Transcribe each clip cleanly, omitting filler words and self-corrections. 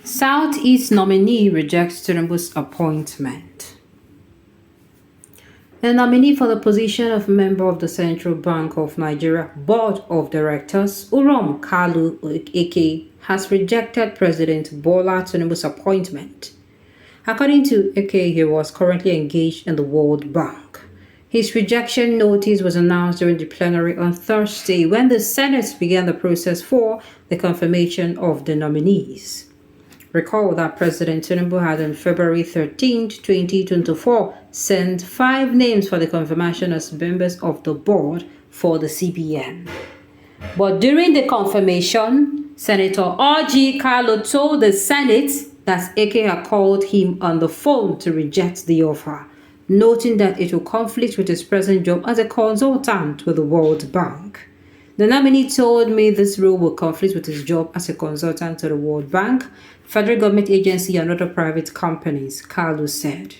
Southeast nominee rejects Tinubu'S appointment. The nominee for the position of member of the Central Bank of Nigeria Board of Directors, Urom Kalu Eke, has rejected President Bola Tinubu'S appointment. According to Eke, he was currently engaged in the World Bank. His rejection notice was announced during the plenary on Thursday when the Senate began the process for the confirmation of the nominees. Recall that President Tinubu had on February 13, 2024, sent 5 names for the confirmation as members of the board for the CBN. But during the confirmation, Senator R.G. Carlo told the Senate that Eke had called him on the phone to reject the offer, noting that it will conflict with his present job as a consultant with the World Bank. The nominee told me this role will conflict with his job as a consultant to the World Bank, federal government agency, and other private companies, Carlo said.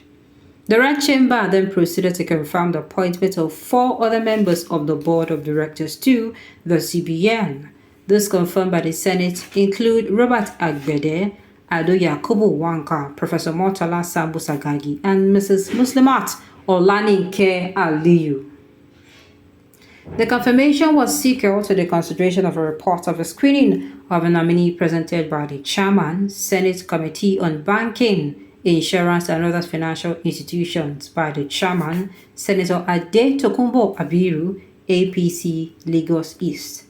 The Red Chamber then proceeded to confirm the appointment of 4 other members of the Board of Directors to the CBN. Those confirmed by the Senate include Robert Agbede, Ado Yakubu Wanka, Professor Murtala Sambu Sagagi, and Mrs. Muslimat Olaninke Aliyu. The confirmation was sequel to the consideration of a report of a screening of a nominee presented by the Chairman, Senate Committee on Banking, Insurance and Other Financial Institutions by the Chairman, Senator Ade Tokunbo Abiru, APC, Lagos East.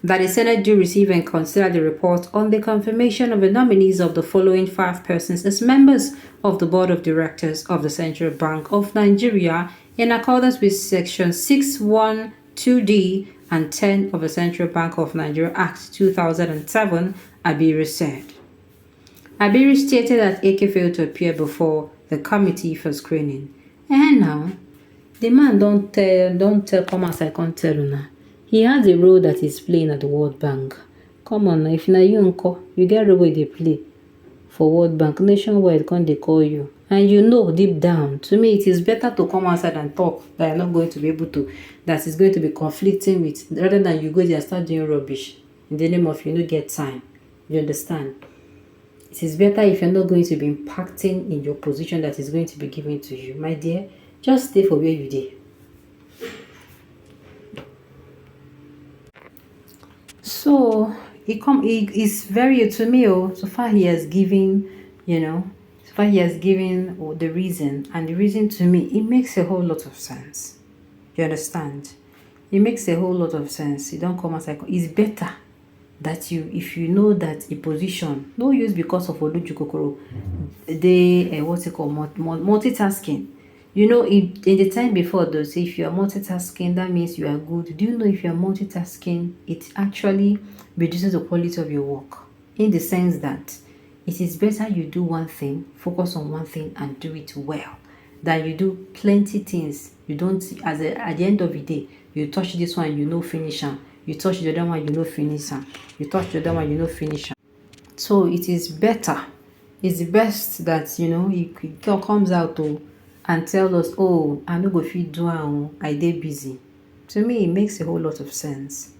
That the Senate do receive and consider the report on the confirmation of the nominees of the following 5 persons as members of the Board of Directors of the Central Bank of Nigeria in accordance with Section 612D and 10 of the Central Bank of Nigeria Act 2007, Abiru said. Abiru stated that Eke failed to appear before the committee for screening. And now, the man don't tell, come as I can't tell you now. He has a role that he's playing at the World Bank. Come on, if na you uncle, you get a role they play for World Bank. Nationwide, can they call you? And you know deep down, to me, it is better to come outside and talk that you're not going to be able to, that is going to be conflicting with, rather than you go there and start doing rubbish in the name of you don't get time. You understand? It is better if you're not going to be impacting in your position that is going to be given to you. My dear, just stay for where you did. So it's very to me. So far he has given, so far he has given the reason, and the reason to me it makes a whole lot of sense. You understand? It makes a whole lot of sense. You don't come as like it's better that if you know that a position no use because of Olujukokoro, they what's it called multitasking. You know, in the time before those, if you are multitasking, that means you are good. Do you know if you are multitasking, it actually reduces the quality of your work in the sense that it is better you do one thing, focus on one thing and do it well, than you do plenty things. You don't, at the end of the day, you touch this one, you know finish am. You touch the other one, you know finish am. You touch the other one, you know finish am. So it is better. It's the best that, it comes out to and tell us, oh, I no go fit do am, I dey busy. To me, it makes a whole lot of sense.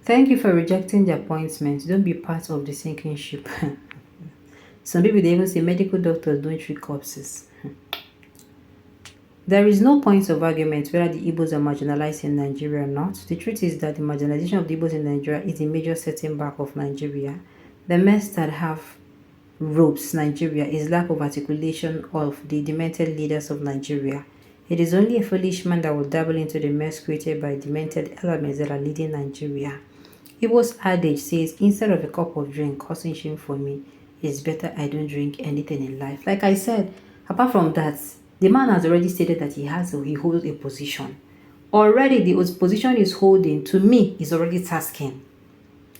Thank you for rejecting the appointment. Don't be part of the sinking ship. Some people, they even say medical doctors don't treat corpses. There is no point of argument whether the Igbos are marginalized in Nigeria or not. The truth is that the marginalization of the Igbos in Nigeria is a major setting back of Nigeria. The mess that have ropes Nigeria is lack of articulation of the demented leaders of Nigeria. It is only a foolish man that will dabble into the mess created by demented elements that are leading Nigeria. Igbo's adage says, instead of a cup of drink causing shame for me, it's better I don't drink anything in life. Like I said, apart from that, the man has already stated that he holds a position. Already the position he's holding, to me, is already tasking.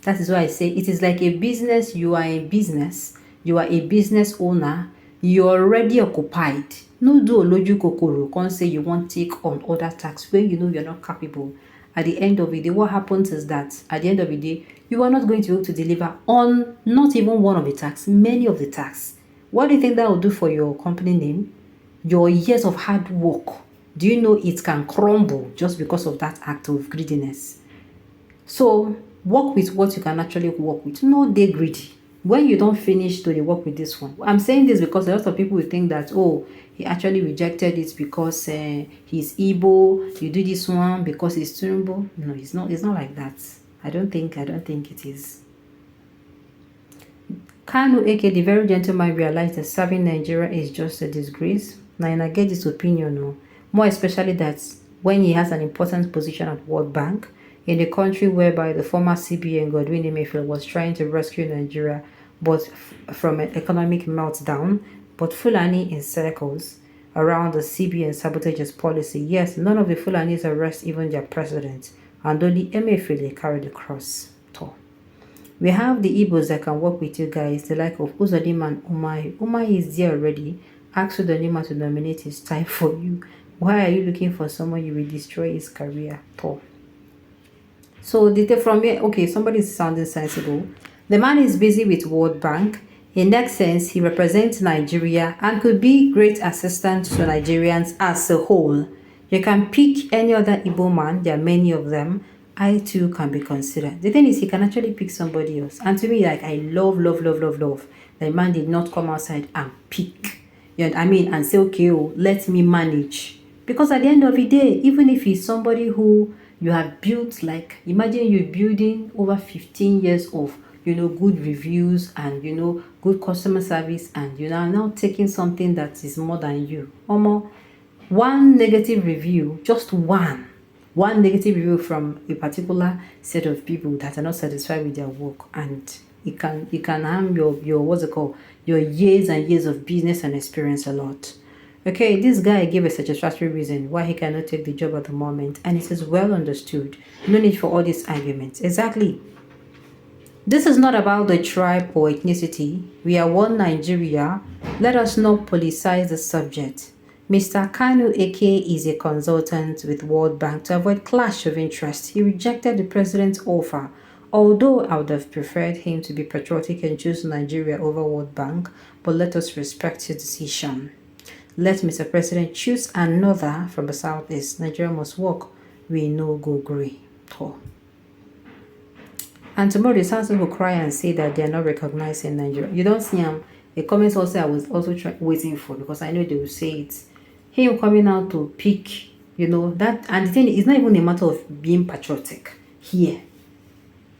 That is why I say it is like a business. You are a business. You are a business owner. You're already occupied. No do oloju kokoro. Can't say you won't take on other tasks when you know you're not capable. At the end of the day, what happens is that at the end of the day, you are not going to be able to deliver on not even one of the tasks, many of the tasks. What do you think that will do for your company name? Your years of hard work. Do you know it can crumble just because of that act of greediness? So Work with what you can actually work with. No dey greedy. When you don't finish to work with this one. I'm saying this because a lot of people will think that, oh, he actually rejected it because he's Igbo. You do this one because he's Tinubu. No, it's not. It's not like that. I don't think it is. Kanu Eke, the very gentleman, realized that serving Nigeria is just a disgrace. Now, I get this opinion, no. More especially that when he has an important position at World Bank, in a country whereby the former CBN Godwin Emefiele was trying to rescue Nigeria but from an economic meltdown, but Fulani in circles around the CBN sabotages policy. Yes, none of the Fulanis arrest even their president, and only Emefiele carried the cross. We have the Igbos that can work with you guys, the like of Uzodimma and Umai. Umai is there already. Ask Uzodimma to nominate. It's time for you. Why are you looking for someone you will destroy his career? So from here, okay, somebody is sounding sensible. The man is busy with World Bank. In that sense, he represents Nigeria and could be great assistant to Nigerians as a whole. You can pick any other Igbo man. There are many of them. I too can be considered. The thing is, he can actually pick somebody else. And to me, like, I love. The man did not come outside and pick. You know what I mean? And say, okay, oh, let me manage. Because at the end of the day, even if he's somebody who you have built, like, imagine you're building over 15 years of, good reviews and, good customer service, and you are now taking something that is more than you. One negative review, just one negative review from a particular set of people that are not satisfied with their work, and it can harm your what's it called, your years and years of business and experience a lot. Okay, this guy gave a satisfactory reason why he cannot take the job at the moment, and it is well understood. No need for all these arguments. Exactly. This is not about the tribe or ethnicity. We are one Nigeria. Let us not politicize the subject. Mr. Kanu Eke is a consultant with World Bank to avoid clash of interest. He rejected the president's offer, although I would have preferred him to be patriotic and choose Nigeria over World Bank, but let us respect his decision. Let Mr. President choose another from the southeast. Nigeria must work. We no go grey. And tomorrow the South will cry and say that they are not recognizing Nigeria. You don't see him. The comments also I was also waiting for, because I know they will say it. Him coming out to pick, that, and the thing is not even a matter of being patriotic here.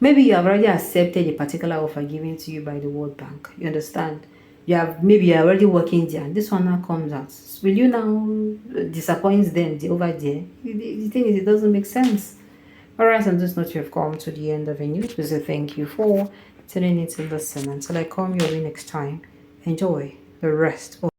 Maybe you have already accepted a particular offer given to you by the World Bank. You understand? Maybe you're already working there, and this one now comes out. Will you now disappoint them over there? The thing is, it doesn't make sense. Alright, on this note, you have come to the end of the news. So thank you for tuning in to listen. Until I come your way next time, enjoy the rest of